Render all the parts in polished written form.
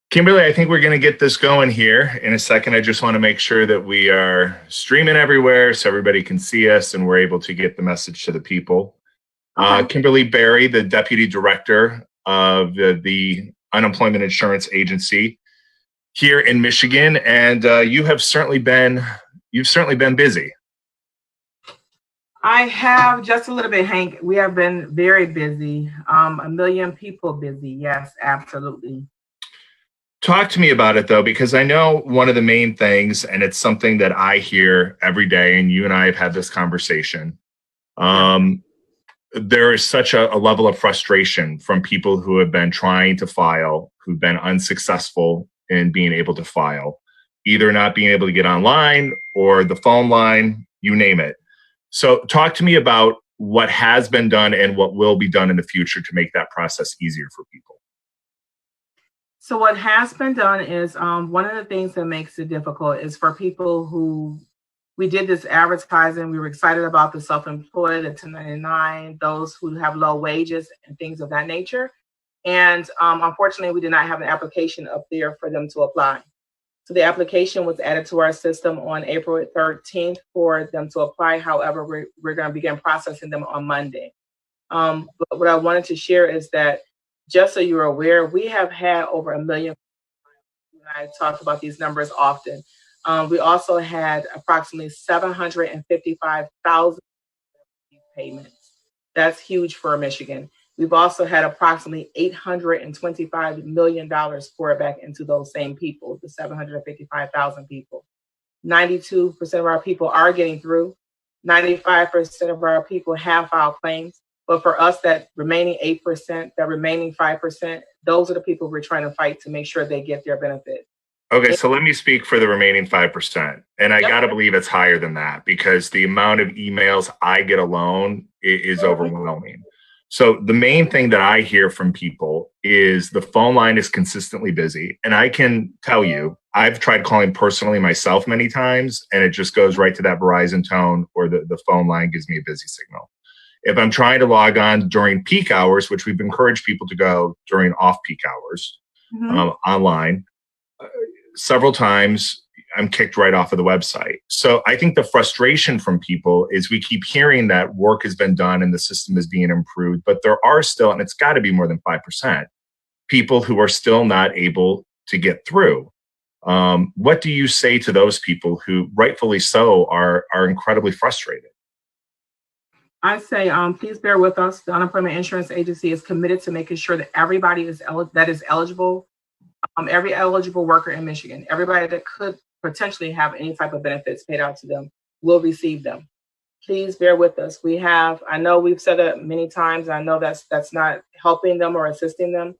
Kimberly, I think we're going to get this going here in a second. I just want to make sure that we are streaming everywhere so everybody can see us and we're able to get the message to the people. Okay. Kimberly Berry, the Deputy Director of the Unemployment Insurance Agency here in Michigan, and you've certainly been busy. I have just a little bit, Hank. We have been very busy. 1 million people busy. Yes, absolutely. Talk to me about it, though, because I know one of the main things, and it's something that I hear every day, and you and I have had this conversation. There is such a level of frustration from people who have been trying to file, who've been unsuccessful in being able to file, either not being able to get online or the phone line, you name it. So talk to me about what has been done and what will be done in the future to make that process easier for people. So what has been done is one of the things that makes it difficult is for people who we did this advertising. We were excited about the self-employed, the 1099, those who have low wages and things of that nature. And unfortunately, we did not have an application up there for them to apply. So the application was added to our system on April 13th for them to apply. However, we're going to begin processing them on Monday. But what I wanted to share is that just so you're aware, we have had over 1 million. I talk about these numbers often. We also had approximately 755,000 payments. That's huge for Michigan. We've also had approximately $825 million poured back into those same people, the 755,000 people. 92% of our people are getting through. 95% of our people have filed claims. But for us, that remaining 8%, that remaining 5%, those are the people we're trying to fight to make sure they get their benefit. Okay, so let me speak for the remaining 5%. And I got to believe it's higher than that because the amount of emails I get alone is overwhelming. So the main thing that I hear from people is the phone line is consistently busy. And I can tell you, I've tried calling personally myself many times, and it just goes right to that Verizon tone or the phone line gives me a busy signal. If I'm trying to log on during peak hours, which we've encouraged people to go during off-peak hours online, several times I'm kicked right off of the website. So I think the frustration from people is we keep hearing that work has been done and the system is being improved, but there are still, and it's got to be more than 5%, people who are still not able to get through. What do you say to those people who rightfully so are incredibly frustrated? I say, please bear with us. The Unemployment Insurance Agency is committed to making sure that everybody that is eligible, every eligible worker in Michigan, everybody that could potentially have any type of benefits paid out to them will receive them. Please bear with us. I know we've said that many times. I know that's not helping them or assisting them,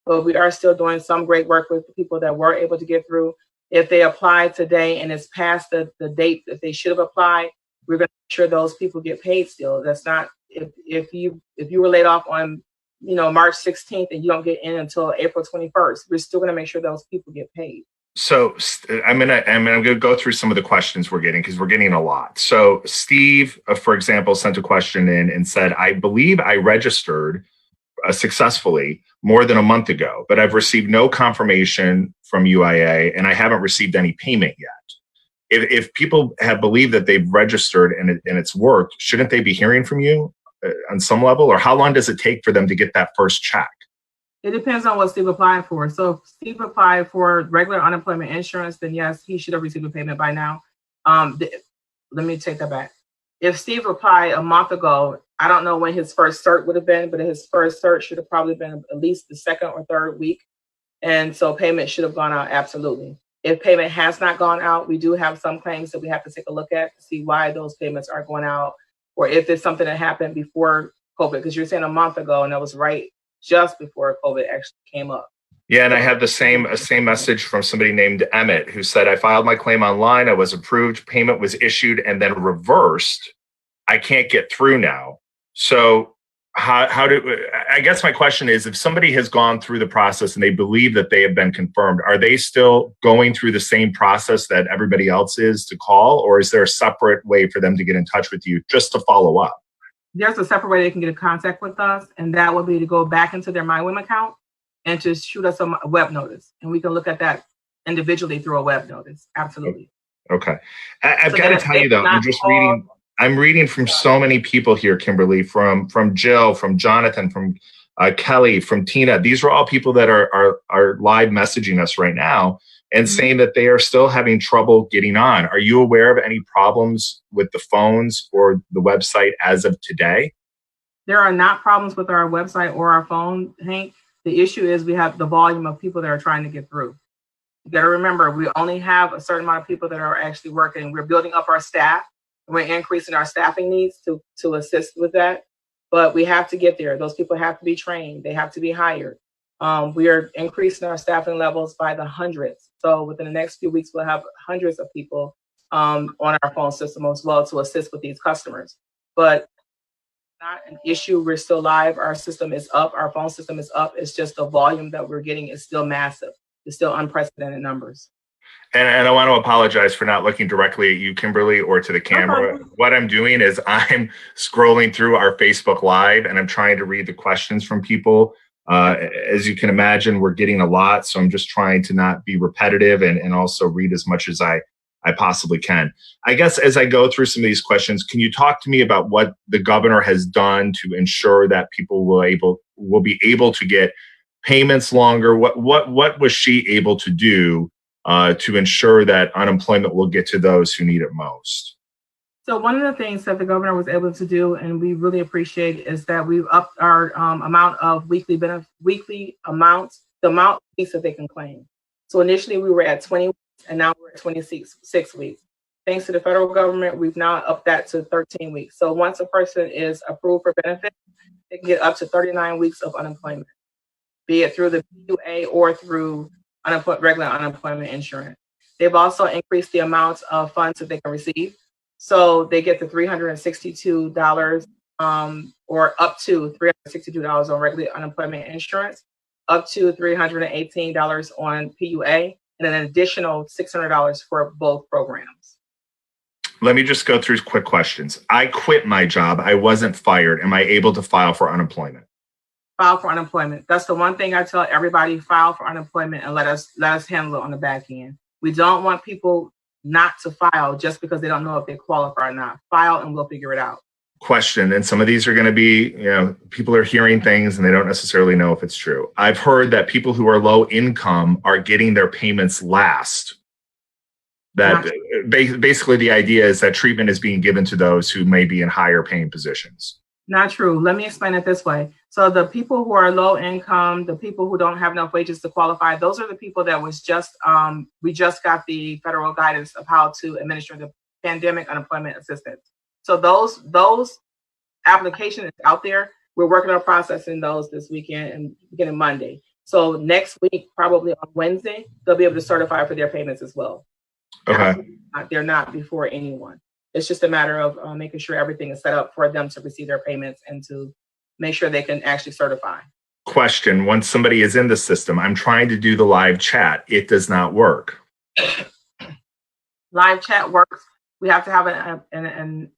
but we are still doing some great work with the people that were able to get through. If they apply today and it's past the date that they should have applied, we're going to make sure those people get paid still. That's not, if you were laid off on March 16th and you don't get in until April 21st, we're still going to make sure those people get paid. So I'm gonna go through some of the questions we're getting because we're getting a lot. So Steve, for example, sent a question in and said, "I believe I registered successfully more than a month ago, but I've received no confirmation from UIA and I haven't received any payment yet." If people have believed that they've registered and it's worked, shouldn't they be hearing from you on some level? Or how long does it take for them to get that first check? It depends on what Steve applied for. So if Steve applied for regular unemployment insurance, then yes, he should have received a payment by now. Let me take that back. If Steve applied a month ago, I don't know when his first cert would have been, but his first cert should have probably been at least the second or third week. And so payment should have gone out, absolutely. If payment has not gone out, we do have some claims that we have to take a look at to see why those payments are going out, or if it's something that happened before COVID, because you're saying a month ago, and that was right just before COVID actually came up. Yeah, and I had the same message from somebody named Emmett who said, "I filed my claim online, I was approved, payment was issued, and then reversed. I can't get through now." So I guess my question is, if somebody has gone through the process and they believe that they have been confirmed, are they still going through the same process that everybody else is to call, or is there a separate way for them to get in touch with you just to follow up? There's a separate way they can get in contact with us, and that would be to go back into their MyWim account and to shoot us a web notice, and we can look at that individually through a web notice. Absolutely. Okay. I've So got to tell you though, I'm just reading. I'm reading from so many people here, Kimberly, from Jill, from Jonathan, from Kelly, from Tina. These are all people that are live messaging us right now and saying that they are still having trouble getting on. Are you aware of any problems with the phones or the website as of today? There are not problems with our website or our phone, Hank. The issue is we have the volume of people that are trying to get through. You got to remember, we only have a certain amount of people that are actually working. We're building up our staff. We're increasing our staffing needs to assist with that. But we have to get there. Those people have to be trained. They have to be hired. We are increasing our staffing levels by the hundreds. So within the next few weeks, we'll have hundreds of people on our phone system as well to assist with these customers. But not an issue. We're still live. Our system is up. Our phone system is up. It's just the volume that we're getting is still massive. It's still unprecedented numbers. And I want to apologize for not looking directly at you, Kimberly, or to the camera. What I'm doing is I'm scrolling through our Facebook Live and I'm trying to read the questions from people. As you can imagine, we're getting a lot. So I'm just trying to not be repetitive and also read as much as I possibly can. I guess as I go through some of these questions, can you talk to me about what the governor has done to ensure that people will be able to get payments longer? What was she able to do to ensure that unemployment will get to those who need it most? So one of the things that the governor was able to do, and we really appreciate, is that we've upped our amount of weekly amounts, the amount that they can claim. So initially we were at 20 weeks, and now we're at 26 weeks. Thanks to the federal government, we've now upped that to 13 weeks. So once a person is approved for benefits, they can get up to 39 weeks of unemployment, be it through the PUA or through regular unemployment insurance. They've also increased the amount of funds that they can receive. So they get the $362 or up to $362 on regular unemployment insurance, up to $318 on PUA, and an additional $600 for both programs. Let me just go through quick questions. I quit my job. I wasn't fired. Am I able to file for unemployment? File for unemployment. That's the one thing I tell everybody: file for unemployment and let us handle it on the back end. We don't want people not to file just because they don't know if they qualify or not. File and we'll figure it out. Question, and some of these are going to be, people are hearing things and they don't necessarily know if it's true. I've heard that people who are low income are getting their payments last. That basically the idea is that treatment is being given to those who may be in higher paying positions. Not true. Let me explain it this way. So the people who are low income, the people who don't have enough wages to qualify, those are the people that was just, we just got the federal guidance of how to administer the pandemic unemployment assistance. So those applications out there, we're working on processing those this weekend and beginning Monday. So next week, probably on Wednesday, they'll be able to certify for their payments as well. Okay. They're not before anyone. It's just a matter of making sure everything is set up for them to receive their payments and to make sure they can actually certify. Question, once somebody is in the system, I'm trying to do the live chat. It does not work. Live chat works. We have to have an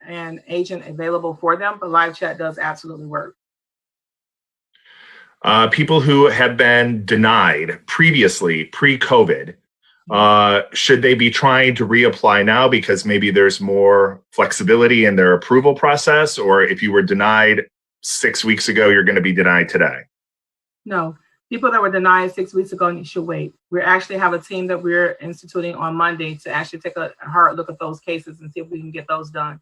agent available for them, but live chat does absolutely work. People who have been denied previously, pre-COVID, should they be trying to reapply now because maybe there's more flexibility in their approval process? Or if you were denied 6 weeks ago, you're going to be denied today? No. People that were denied 6 weeks ago should wait. We actually have a team that we're instituting on Monday to actually take a hard look at those cases and see if we can get those done.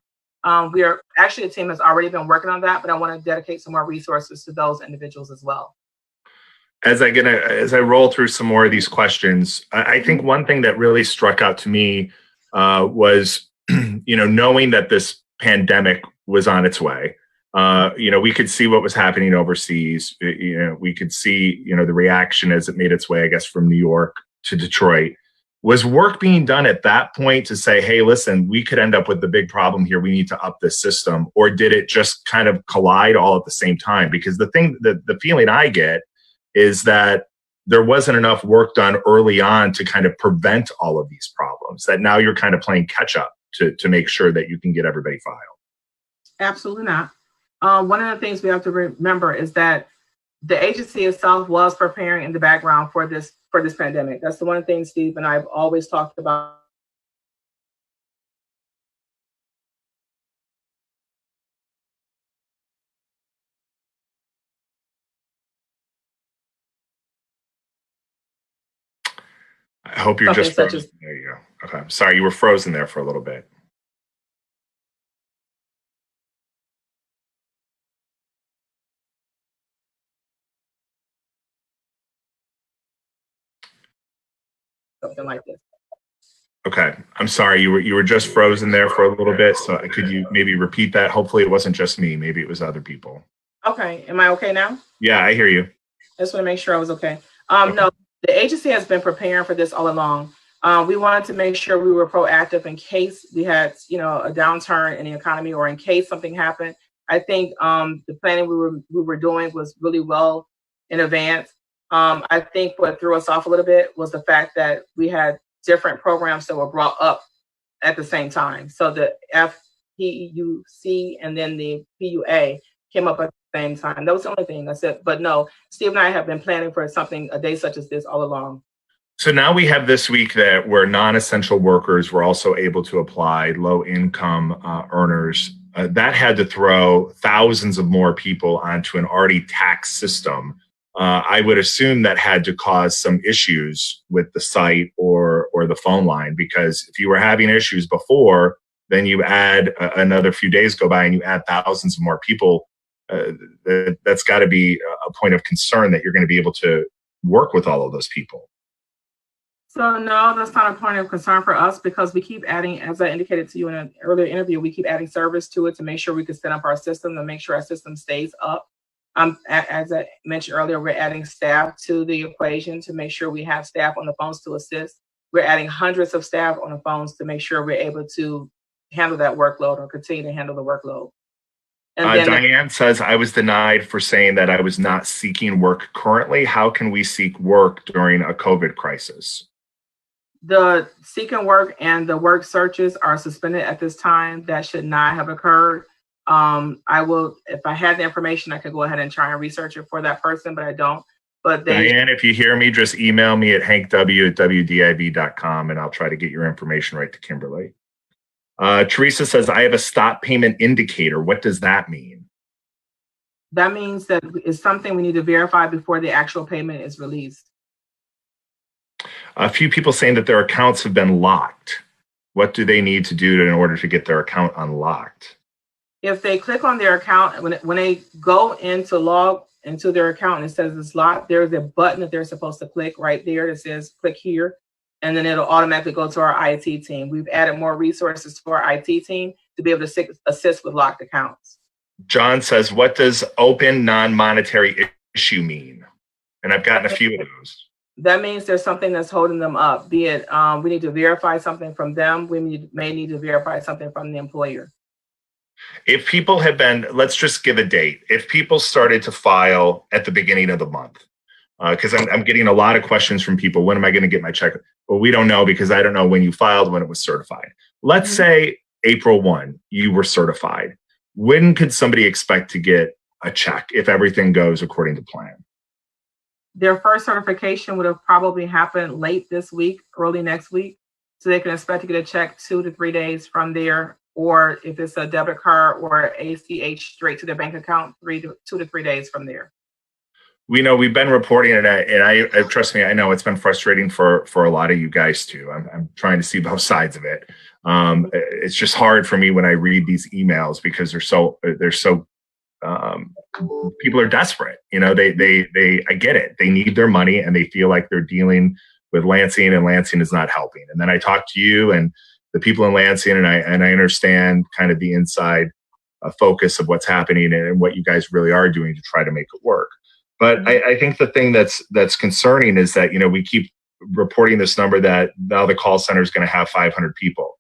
We are actually a team that's already been working on that, but I want to dedicate some more resources to those individuals as well. As I roll through some more of these questions, I think one thing that really struck out to me was, knowing that this pandemic was on its way. We could see what was happening overseas. We could see, the reaction as it made its way, I guess, from New York to Detroit. Was work being done at that point to say, hey, listen, we could end up with the big problem here. We need to up this system. Or did it just kind of collide all at the same time? Because the feeling I get is that there wasn't enough work done early on to kind of prevent all of these problems, that now you're kind of playing catch up to make sure that you can get everybody filed. Absolutely not. One of the things we have to remember is that the agency itself was preparing in the background for this pandemic. That's the one thing Steve and I have always talked about. I hope you're just frozen. There you go. Okay. Sorry, you were frozen there for a little bit. Something like this. Okay. I'm sorry. You were just frozen there for a little bit. So could you maybe repeat that? Hopefully it wasn't just me. Maybe it was other people. Okay. Am I okay now? Yeah, I hear you. I just want to make sure I was okay. No, the agency has been preparing for this all along. We wanted to make sure we were proactive in case we had, a downturn in the economy or in case something happened. I think the planning we were doing was really well in advance. I think what threw us off a little bit was the fact that we had different programs that were brought up at the same time. So the FPUC and then the PUA came up at the same time. That was the only thing I said. But no, Steve and I have been planning for a day such as this all along. So now we have this week that where non-essential workers were also able to apply, low-income earners. That had to throw thousands of more people onto an already taxed system. I would assume that had to cause some issues with the site or the phone line, because if you were having issues before, then you add another few days go by and you add thousands of more people. That's got to be a point of concern that you're going to be able to work with all of those people. So no, that's not a point of concern for us because we keep adding, as I indicated to you in an earlier interview, we keep adding servers to it to make sure we can set up our system, to make sure our system stays up. As I mentioned earlier, we're adding staff to the equation to make sure we have staff on the phones to assist. We're adding hundreds of staff on the phones to make sure we're able to handle that workload or continue to handle the workload. And then Diane says, I was denied for saying that I was not seeking work currently. How can we seek work during a COVID crisis? The seeking work and the work searches are suspended at this time. That should not have occurred. I will, if I had the information, I could go ahead and try and research it for that person, but I don't. But Diane, if you hear me, just email me at hankw@wdiv.com and I'll try to get your information right to Kimberly. Teresa says, I have a stop payment indicator. What does that mean? That means that it's something we need to verify before the actual payment is released. A few people saying that their accounts have been locked. What do they need to do in order to get their account unlocked? If they click on their account, when they go into log into their account and it says it's locked, there's a button that they're supposed to click right there that says click here, and then it'll automatically go to our IT team. We've added more resources to our IT team to be able to assist with locked accounts. John says, what does open non-monetary issue mean? And I've gotten a few of those. That means there's something that's holding them up, be it we need to verify something from them. We may need to verify something from the employer. If people have been, let's just give a date. If people started to file at the beginning of the month, because I'm getting a lot of questions from people, when am I going to get my check? Well, we don't know because I don't know when you filed, when it was certified. Let's say April 1, you were certified. When could somebody expect to get a check if everything goes according to plan? Their first certification would have probably happened late this week, early next week. So they can expect to get a check 2 to 3 days from there, or if it's a debit card or ACH straight to their bank account, 2 to 3 days from there. We know we've been reporting it, and I trust me, I know it's been frustrating for a lot of you guys too. I'm trying to see both sides of it. It's just hard for me when I read these emails because they're so people are desperate. You know, they I get it. They need their money and they feel like they're dealing with Lansing and Lansing is not helping. And then I talk to you and the people in Lansing and I understand kind of the inside focus of what's happening and what you guys really are doing to try to make it work. But I think the thing that's concerning is that, you know, we keep reporting this number that now the call center is going to have 500 people.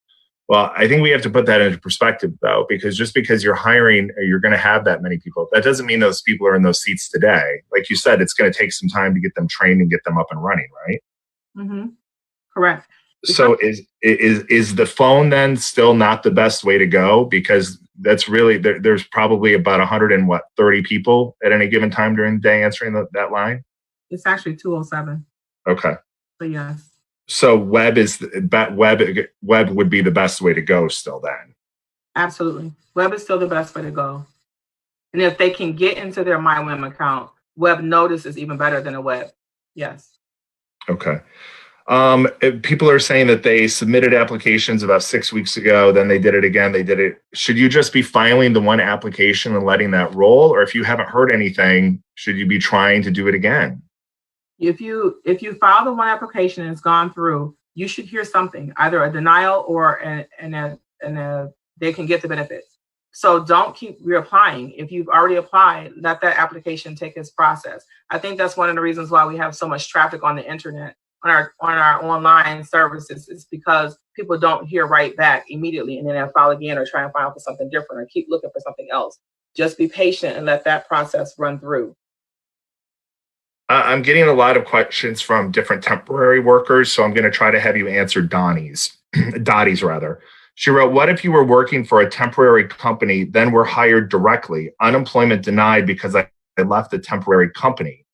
Well, I think we have to put that into perspective, though, because just because you're hiring, or you're going to have that many people, that doesn't mean those people are in those seats today. Like you said, it's going to take some time to get them trained and get them up and running, right? Mm-hmm. Correct. So is the phone then still not the best way to go? Because that's really there's probably about 130 people at any given time during the day answering that line. It's actually 207. Okay. But yes. So web would be the best way to go still then. Absolutely. Web is still the best way to go. And if they can get into their MyWim account, web notice is even better than a web. Yes. Okay. People are saying that they submitted applications about 6 weeks ago, then they did it again. They did it. Should you just be filing the one application and letting that roll? Or if you haven't heard anything, should you be trying to do it again? If you file the one application and it's gone through, you should hear something, either a denial or they can get the benefits. So don't keep reapplying. If you've already applied, let that application take its process. I think that's one of the reasons why we have so much traffic on the internet, on our online services, is because people don't hear right back immediately, and then they'll file again or try and file for something different or keep looking for something else. Just be patient and let that process run through. I'm getting a lot of questions from different temporary workers, so I'm going to try to have you answer Dottie's rather. She wrote, what if you were working for a temporary company, then were hired directly, unemployment denied because I left the temporary company,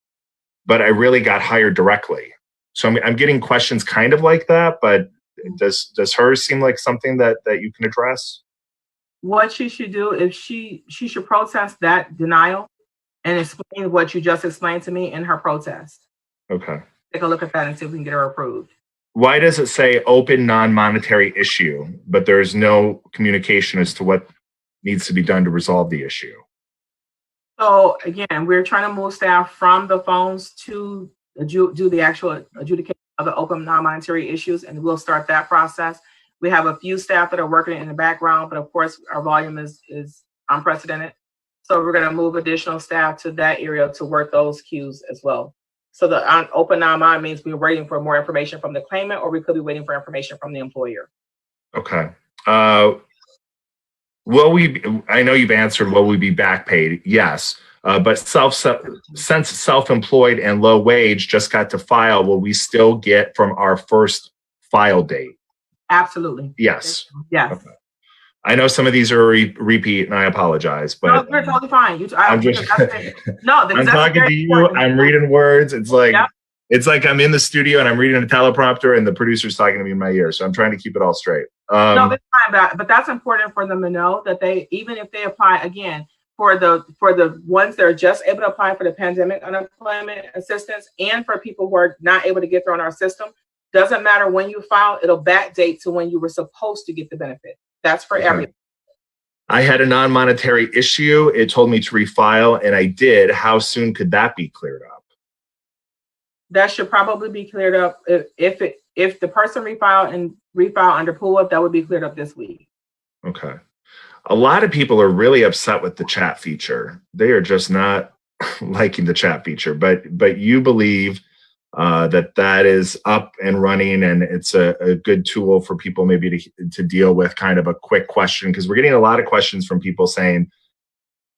but I really got hired directly? So I'm getting questions kind of like that, but does hers seem like something that you can address? What she should do is she should protest that denial and explain what you just explained to me in her protest. Okay. Take a look at that and see if we can get her approved. Why does it say open non-monetary issue, but there is no communication as to what needs to be done to resolve the issue? So again, we're trying to move staff from the phones to do the actual adjudication of the open non-monetary issues, and we'll start that process. We have a few staff that are working in the background, but of course our volume is unprecedented. So we're going to move additional staff to that area to work those queues as well. So the open non-mon means we're waiting for more information from the claimant, or we could be waiting for information from the employer. Okay. I know you've answered, will we be back paid? Yes. But since self-employed and low wage just got to file, will we still get from our first file date? Absolutely. Yes. Yes. Okay. I know some of these are repeat, and I apologize, but no, you're totally fine. I'm talking to you. I'm reading words. It's like It's like I'm in the studio and I'm reading a teleprompter, and the producer's talking to me in my ear. So I'm trying to keep it all straight. No, that's fine, but that's important for them to know that they, even if they apply again for the ones that are just able to apply for the pandemic unemployment assistance, and for people who are not able to get through on our system, doesn't matter when you file, it'll backdate to when you were supposed to get the benefit. That's for everyone. I had a non-monetary issue. It told me to refile, and I did. How soon could that be cleared up? That should probably be cleared up. If the person refile under pull up, that would be cleared up this week. Okay. A lot of people are really upset with the chat feature. They are just not liking the chat feature, but you believe that is up and running, and it's a good tool for people maybe to deal with kind of a quick question, because we're getting a lot of questions from people saying,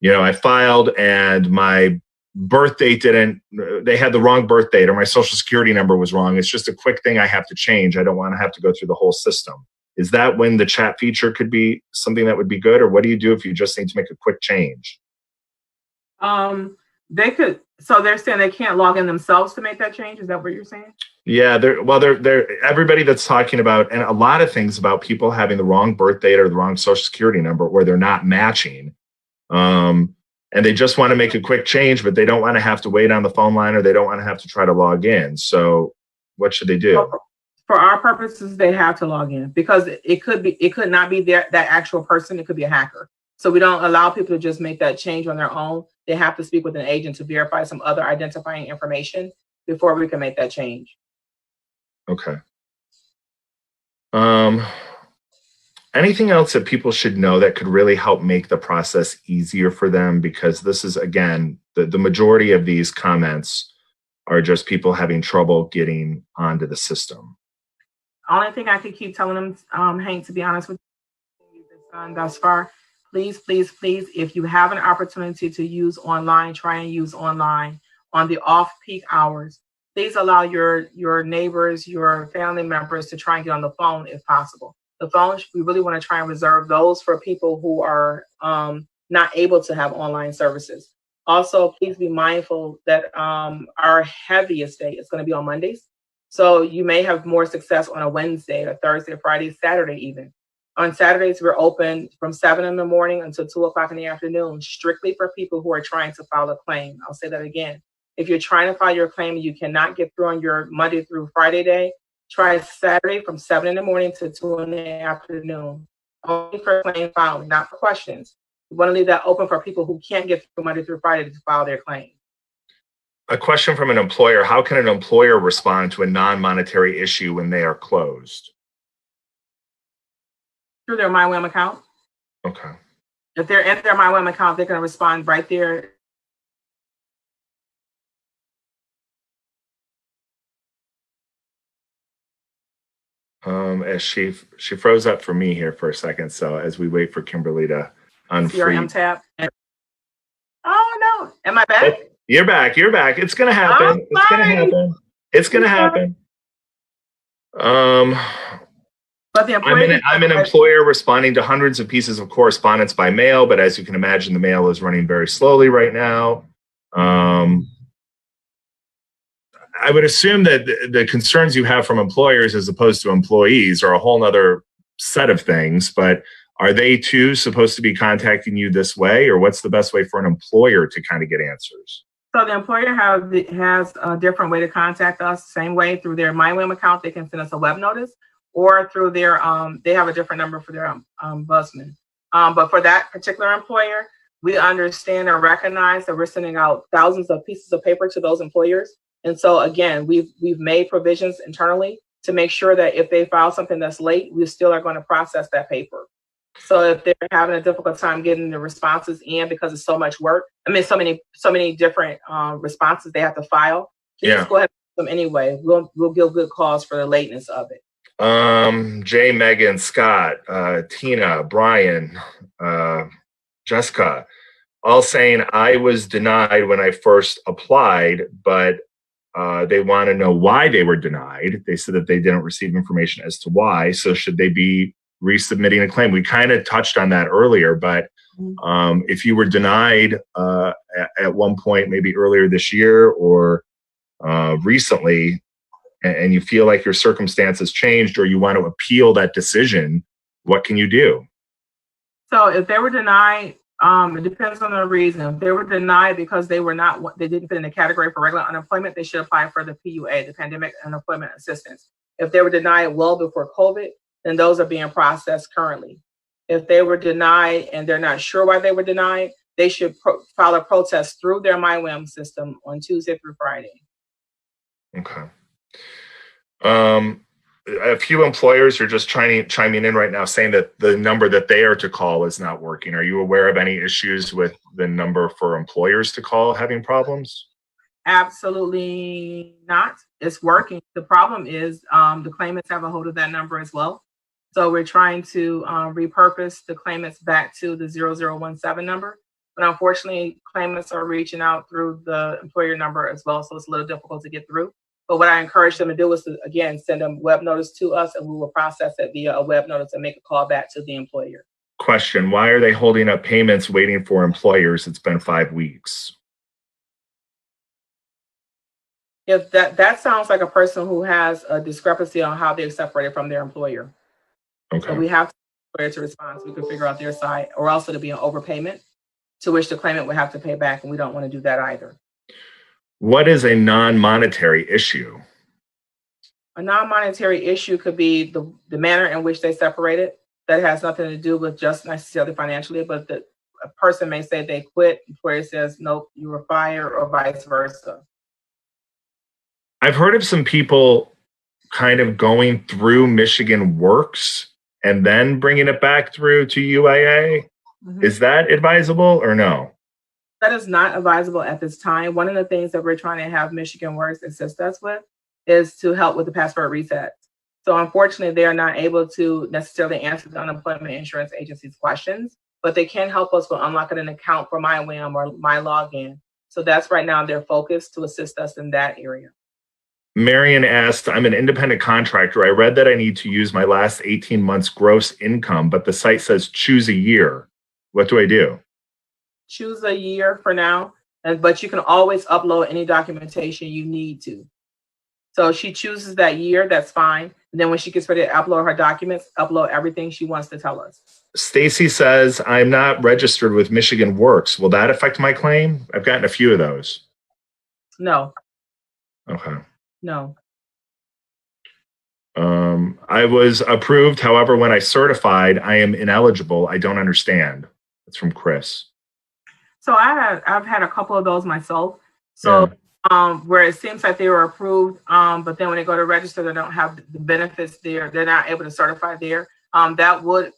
I filed and my birth date they had the wrong birth date, or my social security number was wrong. It's just a quick thing I have to change. I don't want to have to go through the whole system. Is that when the chat feature could be something that would be good, or what do you do if you just need to make a quick change? They could. So they're saying they can't log in themselves to make that change. Is that what you're saying? Yeah, everybody that's talking about, and a lot of things about people having the wrong birth date or the wrong social security number, or they're not matching. And they just want to make a quick change, but they don't want to have to wait on the phone line, or they don't want to have to try to log in. So what should they do? For our purposes, they have to log in, because it could not be that actual person. It could be a hacker. So we don't allow people to just make that change on their own. They have to speak with an agent to verify some other identifying information before we can make that change. Okay. Anything else that people should know that could really help make the process easier for them? Because this is, again, the majority of these comments are just people having trouble getting onto the system. Only thing I could keep telling them, Hank, to be honest with you, thus far, please, if you have an opportunity to use online, try and use online on the off-peak hours. Please allow your neighbors, your family members to try and get on the phone if possible. The phones, we really want to try and reserve those for people who are not able to have online services. Also, please be mindful that our heaviest day is going to be on Mondays. So you may have more success on a Wednesday or Thursday, Friday, Saturday even. On Saturdays, we're open from 7 in the morning until 2 o'clock in the afternoon, strictly for people who are trying to file a claim. I'll say that again. If you're trying to file your claim and you cannot get through on your Monday through Friday day, try Saturday from 7 in the morning to 2 in the afternoon. Only for claim filing, not for questions. We want to leave that open for people who can't get through Monday through Friday to file their claim. A question from an employer: how can an employer respond to a non-monetary issue when they are closed? Through their MyWham account. Okay. If they're in their MyWham account, they're going to respond right there. As she froze up for me here for a second, so as we wait for Kimberly to unfreeze. CRM tab. Oh no, am I back? You're back. You're back. It's gonna happen. It's gonna happen. It's gonna happen. But the I'm an employer responding to hundreds of pieces of correspondence by mail, but as you can imagine, the mail is running very slowly right now. I would assume that the concerns you have from employers as opposed to employees are a whole nother set of things, but are they too supposed to be contacting you this way, or what's the best way for an employer to kind of get answers? So the employer has a different way to contact us, same way through their MyWham account. They can send us a web notice, or through their, they have a different number for their ombudsman. But for that particular employer, we understand and recognize that we're sending out thousands of pieces of paper to those employers. And so again, we've made provisions internally to make sure that if they file something that's late, we still are going to process that paper. So if they're having a difficult time getting the responses in because it's so much work, I mean, so many different responses they have to file, please go ahead and do them anyway. We'll give good cause for the lateness of it. Jay, Megan, Scott, Tina, Brian, Jessica, all saying I was denied when I first applied, but they want to know why they were denied. They said that they didn't receive information as to why. So should they be resubmitting a claim? We kind of touched on that earlier, but if you were denied at one point, maybe earlier this year or recently, and you feel like your circumstances changed or you want to appeal that decision, what can you do? So if they were denied, it depends on the reason. If they were denied because they didn't fit in the category for regular unemployment, they should apply for the PUA, the Pandemic Unemployment Assistance. If they were denied well before COVID, then those are being processed currently. If they were denied and they're not sure why they were denied, they should file a protest through their MyWham system on Tuesday through Friday. Okay. A few employers are just chiming in right now saying that the number that they are to call is not working. Are you aware of any issues with the number for employers to call having problems? Absolutely not. It's working. The problem is the claimants have a hold of that number as well. So we're trying to repurpose the claimants back to the 0017 number. But unfortunately, claimants are reaching out through the employer number as well. So it's a little difficult to get through. But what I encourage them to do is to, again, send a web notice to us and we will process it via a web notice and make a call back to the employer. Question: why are they holding up payments waiting for employers? It's been 5 weeks. If that sounds like a person who has a discrepancy on how they're separated from their employer. Okay. So we have to respond so we can figure out their side, or also to be an overpayment to which the claimant would have to pay back, and we don't want to do that either. What is a non-monetary issue? A non-monetary issue could be the manner in which they separated. That has nothing to do with just necessarily financially, but a person may say they quit, employer says, nope, you were fired, or vice versa. I've heard of some people kind of going through Michigan Works and then bringing it back through to UIA. Mm-hmm. Is that advisable or no? That is not advisable at this time. One of the things that we're trying to have Michigan Works assist us with is to help with the passport reset. So unfortunately, they are not able to necessarily answer the unemployment insurance agency's questions, but they can help us with unlocking an account for MyWham or My Login. So that's right now their focus, to assist us in that area. Marion asked, I'm an independent contractor. I read that I need to use my last 18 months gross income, but the site says choose a year. What do I do? Choose a year for now, but you can always upload any documentation you need to. So she chooses that year, that's fine. And then when she gets ready to upload her documents, upload everything she wants to tell us. Stacy says, I'm not registered with Michigan Works. Will that affect my claim? I've gotten a few of those. No. Okay. No. I was approved. However, when I certified, I am ineligible. I don't understand. That's from Chris. So I've had a couple of those myself. So where it seems like they were approved, but then when they go to register, they don't have the benefits there. They're not able to certify there. That would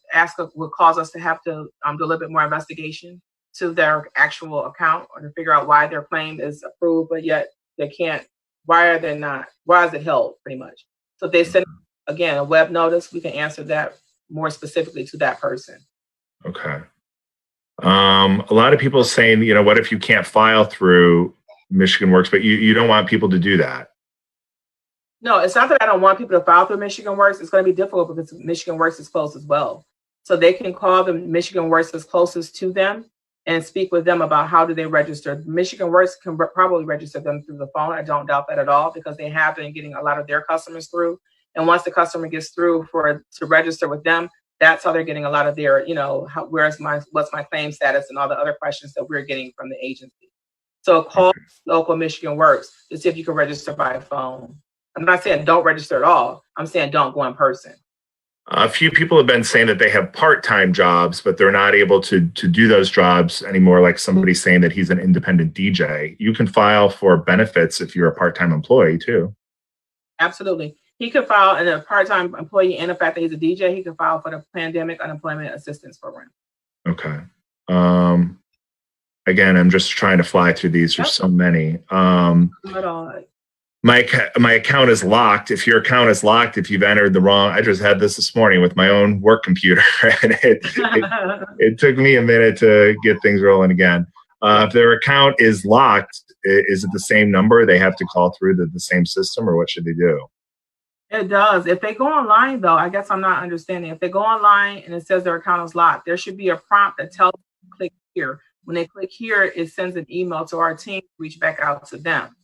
cause us to have to do a little bit more investigation to their actual account or to figure out why their claim is approved, but yet they can't. Why are they not? Why is it held? Pretty much. So if they send again a web notice, we can answer that more specifically to that person. Okay. A lot of people saying, what if you can't file through Michigan Works, but you don't want people to do that? No, it's not that I don't want people to file through Michigan Works. It's going to be difficult because Michigan Works is close as well. So they can call the Michigan Works that's closest to them and speak with them about how do they register. Michigan Works can probably register them through the phone. I don't doubt that at all because they have been getting a lot of their customers through. And once the customer gets through to register with them, that's how they're getting a lot of their, what's my claim status and all the other questions that we're getting from the agency. So call local Michigan Works to see if you can register by phone. I'm not saying don't register at all. I'm saying don't go in person. A few people have been saying that they have part-time jobs, but they're not able to do those jobs anymore. Like somebody saying that he's an independent DJ. You can file for benefits if you're a part-time employee too. Absolutely. He could file as a part-time employee, and the fact that he's a DJ, he could file for the Pandemic Unemployment Assistance Program. Okay. Again, I'm just trying to fly through these. There's so many. My account is locked. If your account is locked, if you've entered the wrong, I just had this morning with my own work computer, and it took me a minute to get things rolling again. If their account is locked, is it the same number? They have to call through the same system, or what should they do? It does. If they go online, though, I guess I'm not understanding. If they go online and it says their account is locked, there should be a prompt that tells them to click here. When they click here, it sends an email to our team to reach back out to them.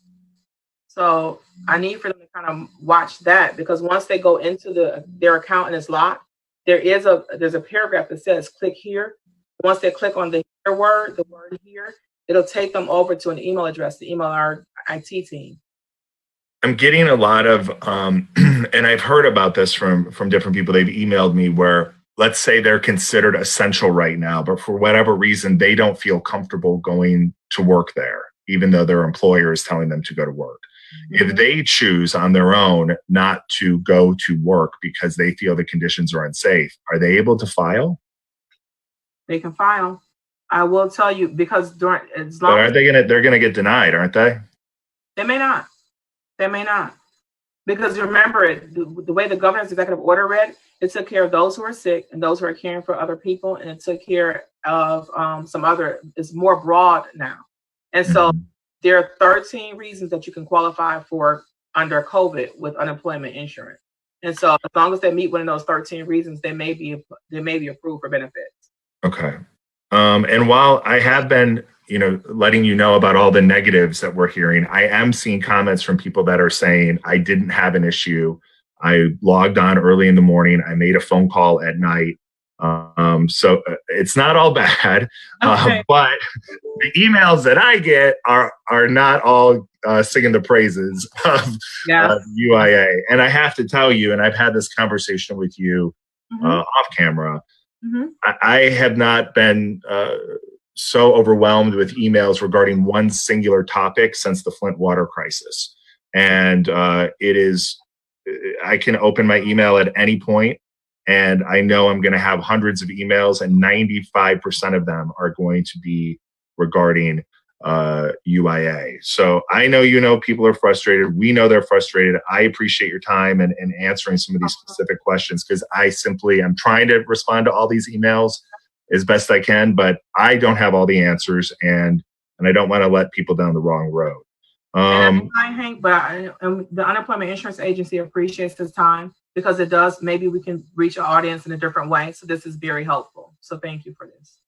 So I need for them to kind of watch that, because once they go into their account and it's locked, there's a paragraph that says click here. Once they click on the word here, it'll take them over to an email address to email our IT team. I'm getting a lot of, and I've heard about this from different people. They've emailed me where, let's say they're considered essential right now, but for whatever reason, they don't feel comfortable going to work there, even though their employer is telling them to go to work. Mm-hmm. If they choose on their own not to go to work because they feel the conditions are unsafe, are they able to file? They can file. I will tell you, because they're gonna get denied, aren't they? They may not. They may not. Because remember, the way the governor's executive order read, it took care of those who are sick and those who are caring for other people, and it took care of it's more broad now. And so there are 13 reasons that you can qualify for under COVID with unemployment insurance. And so as long as they meet one of those 13 reasons, they may be approved for benefits. Okay. And while I have been, letting you know about all the negatives that we're hearing, I am seeing comments from people that are saying, I didn't have an issue. I logged on early in the morning. I made a phone call at night. So it's not all bad, okay. But the emails that I get are not all singing the praises of UIA. And I have to tell you, and I've had this conversation with you off camera, I have not been so overwhelmed with emails regarding one singular topic since the Flint water crisis. And I can open my email at any point, and I know I'm going to have hundreds of emails, and 95% of them are going to be regarding UIA. So I know, people are frustrated. We know they're frustrated. I appreciate your time and answering some of these specific questions, because I'm trying to respond to all these emails as best I can, but I don't have all the answers, and I don't want to let people down the wrong road. And Um, that's fine, Hank, but the Unemployment Insurance Agency appreciates this time because it does, maybe we can reach our audience in a different way. So this is very helpful. So thank you for this.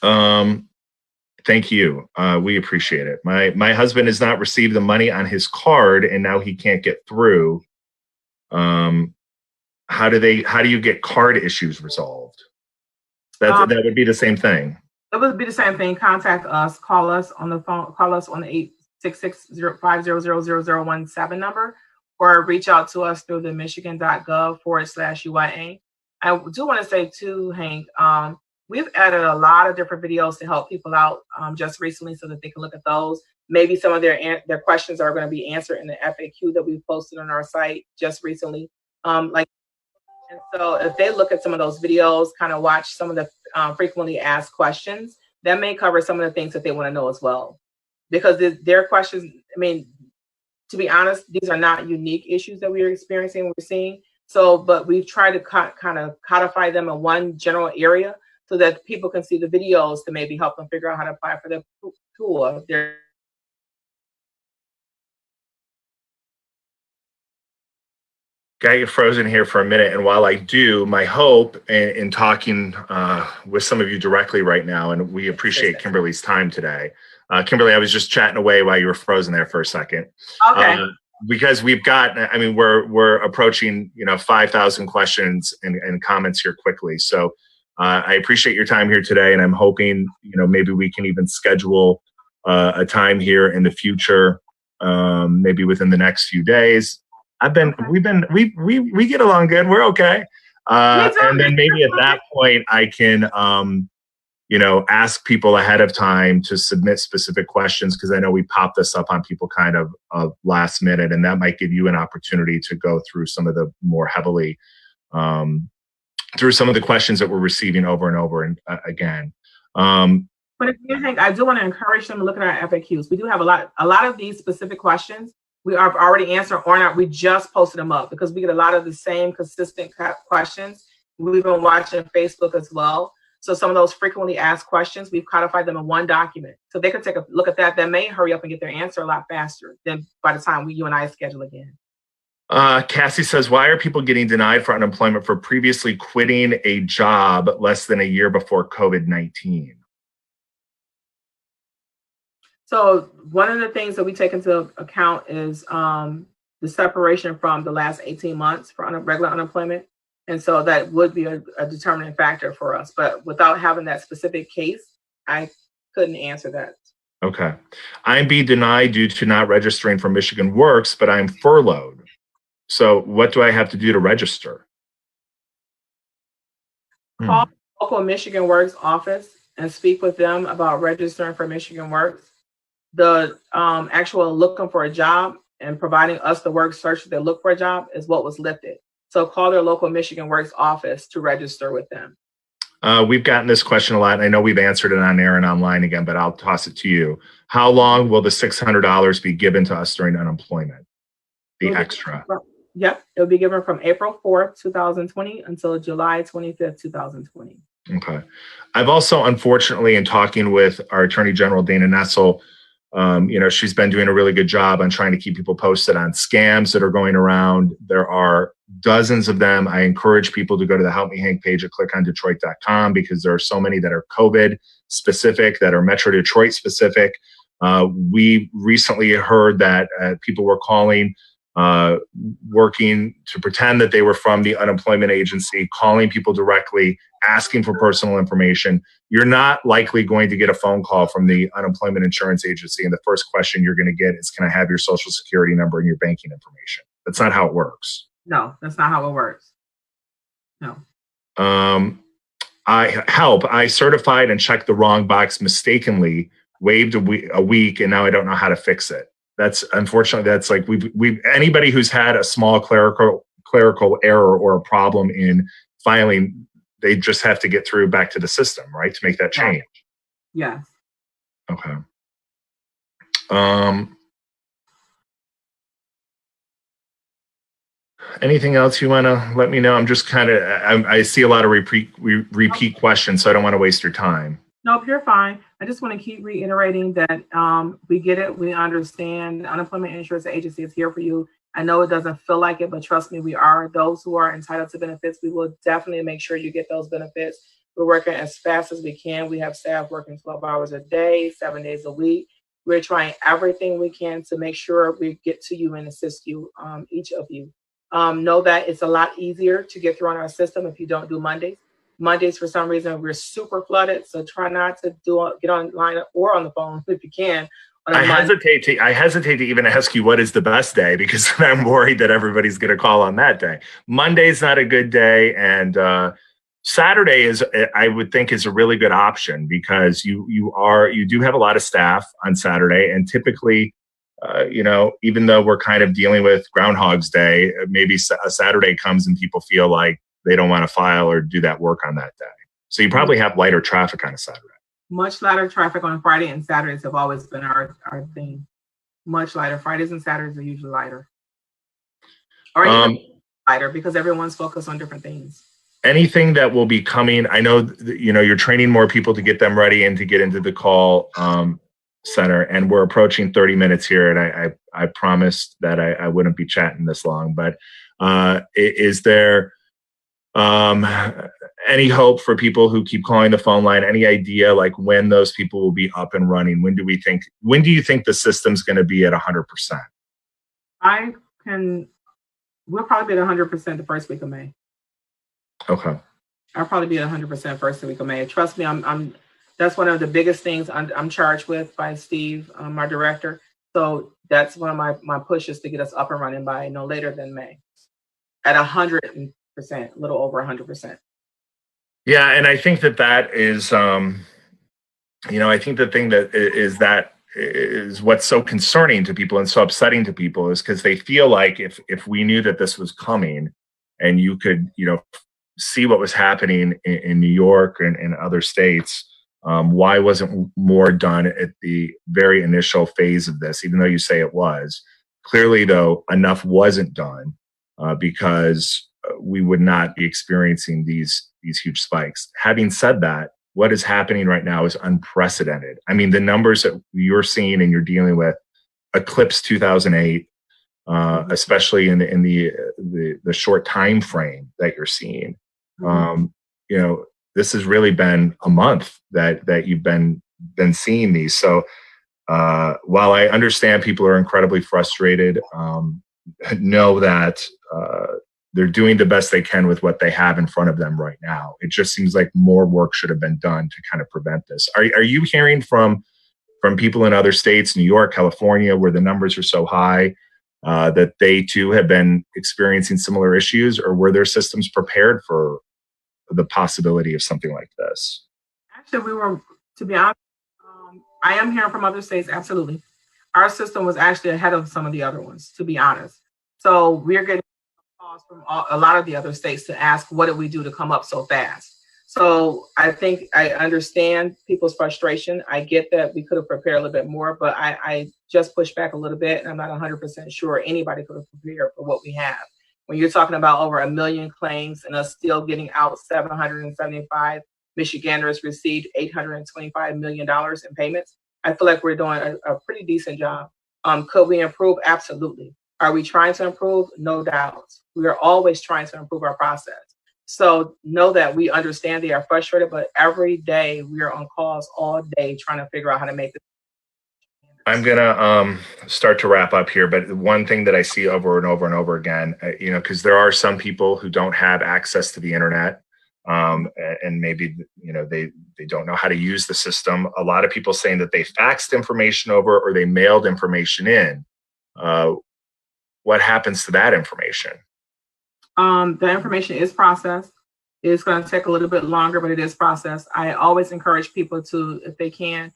um, Thank you. We appreciate it. My husband has not received the money on his card, and now he can't get through. Um, how do you get card issues resolved? That would be the same thing. It would be the same thing. Contact us, call us on the phone, call us on the 866-500-0017 number, or reach out to us through the michigan.gov/UIA. I do want to say too, Hank, we've added a lot of different videos to help people out just recently so that they can look at those. Maybe some of their questions are going to be answered in the FAQ that we posted on our site just recently. And so if they look at some of those videos, kind of watch some of the frequently asked questions, that may cover some of the things that they want to know as well. Because their questions, I mean, to be honest, these are not unique issues that we are experiencing, we're seeing. So, but we try to kind of codify them in one general area so that people can see the videos to maybe help them figure out how to apply for the tool. Got you frozen here for a minute. And while I do, my hope in talking with some of you directly right now, and we appreciate Kimberly's time today. Kimberly, I was just chatting away while you were frozen there for a second. Okay. Because we've got, I mean, we're approaching 5,000 questions and comments here quickly. So I appreciate your time here today, and I'm hoping maybe we can even schedule a time here in the future, maybe within the next few days. We get along good. We're okay. And then maybe at that point I can, ask people ahead of time to submit specific questions, because I know we pop this up on people kind of last minute, and that might give you an opportunity to go through some of the more heavily, through some of the questions that we're receiving over and over and again. But if you think, I do want to encourage them to look at our FAQs. We do have a lot of these specific questions we have already answered or not. We just posted them up because we get a lot of the same consistent questions. We've been watching Facebook as well. So some of those frequently asked questions, we've codified them in one document. So they could take a look at that. That may hurry up and get their answer a lot faster than by the time you and I schedule again. Cassie says, why are people getting denied for unemployment for previously quitting a job less than a year before COVID-19? So one of the things that we take into account is the separation from the last 18 months for regular unemployment. And so that would be a determining factor for us. But without having that specific case, I couldn't answer that. Okay. I'm being denied due to not registering for Michigan Works, but I'm furloughed. So what do I have to do to register? Call the local Michigan Works office and speak with them about registering for Michigan Works. The actual looking for a job and providing us the work search that look for a job is what was lifted. So call their local Michigan Works office to register with them. We've gotten this question a lot, and I know we've answered it on air and online again, but I'll toss it to you. How long will the $600 be given to us during unemployment? The extra. Yep, it'll be given from April 4th, 2020 until July 25th, 2020. Okay. I've also, unfortunately, in talking with our Attorney General, Dana Nessel, she's been doing a really good job on trying to keep people posted on scams that are going around. There are dozens of them. I encourage people to go to the Help Me Hank page at clickondetroit.com, because there are so many that are COVID specific, that are Metro Detroit specific. We recently heard that people were calling, working to pretend that they were from the unemployment agency, calling people directly, asking for personal information. You're not likely going to get a phone call from the unemployment insurance agency, and the first question you're going to get is, can I have your social security number and your banking information? That's not how it works. No, that's not how it works. No. I certified and checked the wrong box mistakenly, waived a week, and now I don't know how to fix it. That's unfortunately, that's like we've anybody who's had a small clerical error or a problem in filing, they just have to get through back to the system, right, to make that change. Yes. Okay. Anything else you want to let me know? I'm just kind of, I see a lot of repeat questions, so I don't want to waste your time. Nope, you're fine. I just want to keep reiterating that we get it. We understand. The Unemployment Insurance Agency is here for you. I know it doesn't feel like it, but trust me, we are. Those who are entitled to benefits, we will definitely make sure you get those benefits. We're working as fast as we can. We have staff working 12 hours a day, 7 days a week. We're trying everything we can to make sure we get to you and assist you, each of you. Know that it's a lot easier to get through on our system if you don't do Mondays. Mondays, for some reason, we're super flooded. So try not to get online or on the phone if you can. I hesitate to even ask you what is the best day, because I'm worried that everybody's going to call on that day. Monday's not a good day, and Saturday is, I would think, is a really good option, because you do have a lot of staff on Saturday, and typically, even though we're kind of dealing with Groundhog's Day, maybe a Saturday comes and people feel like they don't want to file or do that work on that day. So you probably have lighter traffic on a Saturday. Much lighter traffic on Friday, and Saturdays have always been our thing. Much lighter. Fridays and Saturdays are usually lighter. Or even lighter, because everyone's focused on different things. Anything that will be coming, I know, you're training more people to get them ready and to get into the call center, and we're approaching 30 minutes here, and I promised that I wouldn't be chatting this long, but is there any hope for people who keep calling the phone line? Any idea like when those people will be up and running? When do you think the system's going to be at 100%? We'll probably be at 100% the first week of May. Okay. I'll probably be at 100% first week of May. Trust me, that's one of the biggest things I'm charged with by Steve, our director. So that's one of my pushes to get us up and running by no later than May at 100%, a little over 100%. Yeah, and I think that is, I think the thing that is what's so concerning to people and so upsetting to people is because they feel like if we knew that this was coming, and you could, see what was happening in New York and in other states, why wasn't more done at the very initial phase of this, even though you say it was? Clearly, though, enough wasn't done because we would not be experiencing these huge spikes. Having said that, what is happening right now is unprecedented. I mean, the numbers that you're seeing and you're dealing with eclipse 2008, especially in the short time frame that you're seeing. This has really been a month that you've been seeing these. So while I understand people are incredibly frustrated, know that they're doing the best they can with what they have in front of them right now. It just seems like more work should have been done to kind of prevent this. Are you hearing from people in other states, New York, California, where the numbers are so high, that they too have been experiencing similar issues, or were their systems prepared for the possibility of something like this? Actually, to be honest, I am hearing from other states, absolutely. Our system was actually ahead of some of the other ones, to be honest. So we're getting calls from a lot of the other states to ask, what did we do to come up so fast? So I think I understand people's frustration. I get that we could have prepared a little bit more, but I just pushed back a little bit, and I'm not 100% sure anybody could have prepared for what we have. When you're talking about over 1 million claims and us still getting out 775 Michiganders received $825 million in payments, I feel like we're doing a pretty decent job. Could we improve? Absolutely. Are we trying to improve? No doubt. We are always trying to improve our process. So know that we understand they are frustrated, but every day we are on calls all day trying to figure out how to make this. I'm going to start to wrap up here, but one thing that I see over and over and over again, because there are some people who don't have access to the internet, and maybe, they don't know how to use the system. A lot of people saying that they faxed information over or they mailed information in. What happens to that information? The information is processed. It's going to take a little bit longer, but it is processed. I always encourage people to, if they can,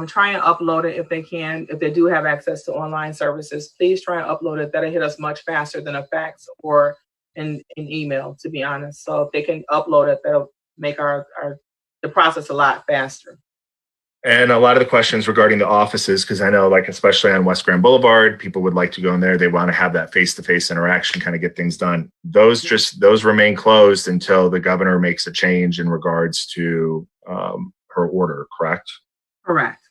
try and upload it if they can. If they do have access to online services, please try and upload it. That'll hit us much faster than a fax or an email, to be honest. So if they can upload it, that'll make the process a lot faster. And a lot of the questions regarding the offices, because I know, like, especially on West Grand Boulevard, people would like to go in there. They want to have that face-to-face interaction, kind of get things done. Those remain closed until the governor makes a change in regards to her order, correct? Correct.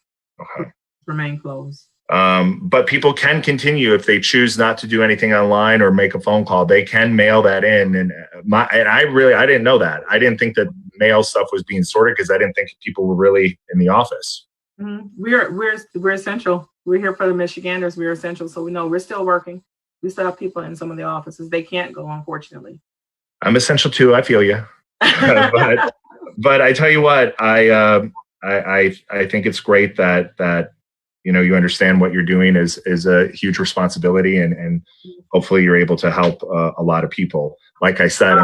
Okay. Remain closed. But people can continue if they choose not to do anything online or make a phone call. They can mail that in, and I didn't know that. I didn't think that mail stuff was being sorted because I didn't think people were really in the office. Mm-hmm. We're essential. We're here for the Michiganders. We're essential, so we know we're still working. We still have people in some of the offices. They can't go, unfortunately. I'm essential too. I feel you, but I tell you what, I think it's great that you understand what you're doing is a huge responsibility, and hopefully you're able to help a lot of people. Like I said,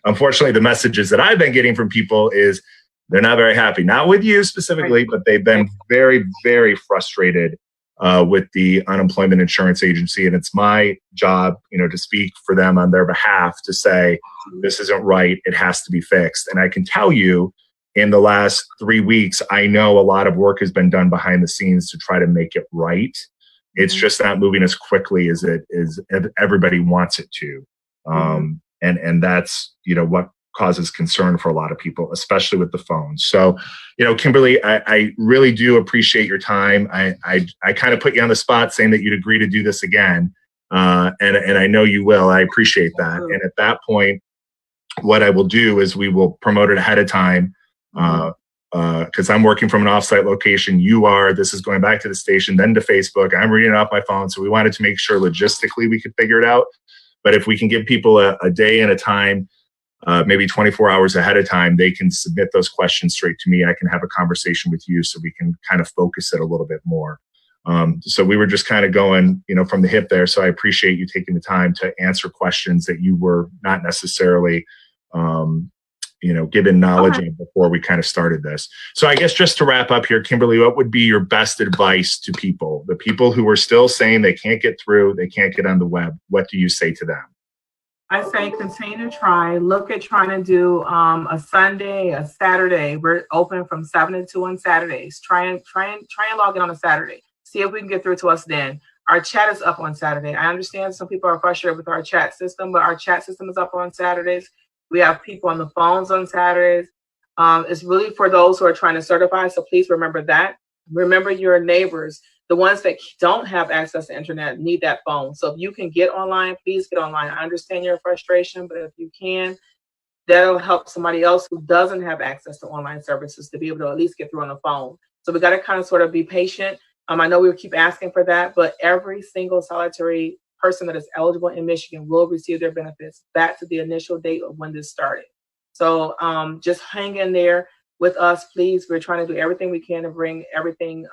unfortunately, the messages that I've been getting from people is they're not very happy, not with you specifically, but they've been very, very frustrated with the unemployment insurance agency. And it's my job, to speak for them on their behalf to say, this isn't right. It has to be fixed. And I can tell you, in the last 3 weeks, I know a lot of work has been done behind the scenes to try to make it right. It's just not moving as quickly as everybody wants it to. And that's, what causes concern for a lot of people, especially with the phone. So, Kimberly, I really do appreciate your time. I kind of put you on the spot saying that you'd agree to do this again. And I know you will. I appreciate that. And at that point, what I will do is we will promote it ahead of time. Because I'm working from an offsite location. This is going back to the station, then to Facebook. I'm reading it off my phone. So we wanted to make sure logistically we could figure it out. But if we can give people a day and a time, maybe 24 hours ahead of time, they can submit those questions straight to me. I can have a conversation with you so we can kind of focus it a little bit more. So we were just kind of going, from the hip there. So I appreciate you taking the time to answer questions that you were not necessarily given knowledge of before we kind of started this. So I guess just to wrap up here, Kimberly, what would be your best advice to people, the people who are still saying they can't get through, they can't get on the web? What do you say to them? I say continue to try. Look at trying to do a Sunday, a Saturday. We're open from 7 to 2 on Saturdays. Try and log in on a Saturday. See if we can get through to us then. Our chat is up on Saturday. I understand some people are frustrated with our chat system, but our chat system is up on Saturdays. We have people on the phones on Saturdays. It's really for those who are trying to certify. So please remember that. Remember your neighbors. The ones that don't have access to internet need that phone. So if you can get online, please get online. I understand your frustration, but if you can, that'll help somebody else who doesn't have access to online services to be able to at least get through on the phone. So we got to kind of sort of be patient. I know we keep asking for that, but every single solitary person that is eligible in Michigan will receive their benefits back to the initial date of when this started. So just hang in there with us, please. We're trying to do everything we can to bring everything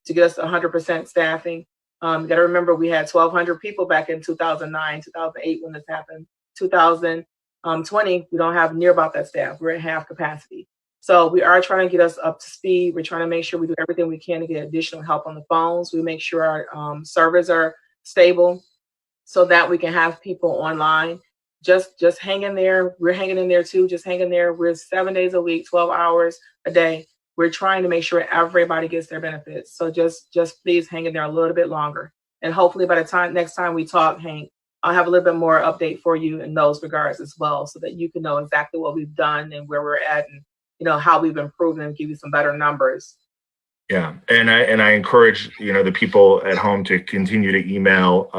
to get us 100% staffing. You got to remember we had 1,200 people back in 2009, 2008 when this happened. 2020, we don't have near about that staff. We're at half capacity. So we are trying to get us up to speed. We're trying to make sure we do everything we can to get additional help on the phones. We make sure our servers are stable so that we can have people online. Just hang in there. We're hanging in there too. Just hang in there. We're 7 days a week, 12 hours a day. We're trying to make sure everybody gets their benefits. So just please hang in there a little bit longer. And hopefully by the next time we talk, Hank, I'll have a little bit more update for you in those regards as well, so that you can know exactly what we've done and where we're at, and how we've improved, and give you some better numbers. Yeah, and I encourage the people at home to continue to email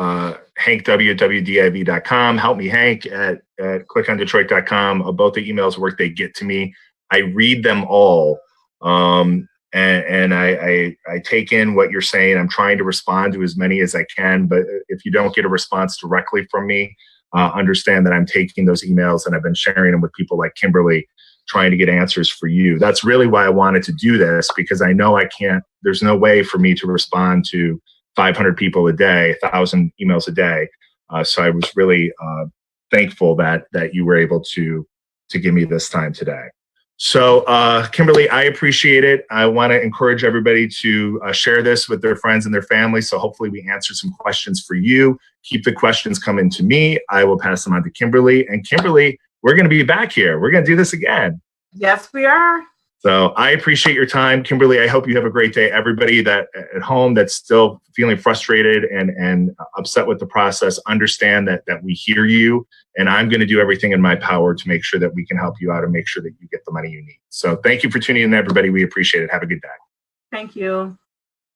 hankw@wdiv.com. Help me, Hank at clickondetroit.com. Both the emails work; they get to me. I read them all, and I take in what you're saying. I'm trying to respond to as many as I can. But if you don't get a response directly from me, understand that I'm taking those emails and I've been sharing them with people like Kimberly, trying to get answers for you. That's really why I wanted to do this, because I know there's no way for me to respond to 500 people a day, 1,000 emails a day. So I was really thankful that you were able to give me this time today. So Kimberly, I appreciate it. I want to encourage everybody to share this with their friends and their family. So hopefully we answer some questions for you. Keep the questions coming to me. I will pass them on to Kimberly. And Kimberly, we're going to be back here. We're going to do this again. Yes, we are. So I appreciate your time, Kimberly. I hope you have a great day. Everybody that at home that's still feeling frustrated and upset with the process, understand that we hear you, and I'm going to do everything in my power to make sure that we can help you out and make sure that you get the money you need. So thank you for tuning in, everybody. We appreciate it. Have a good day. Thank you.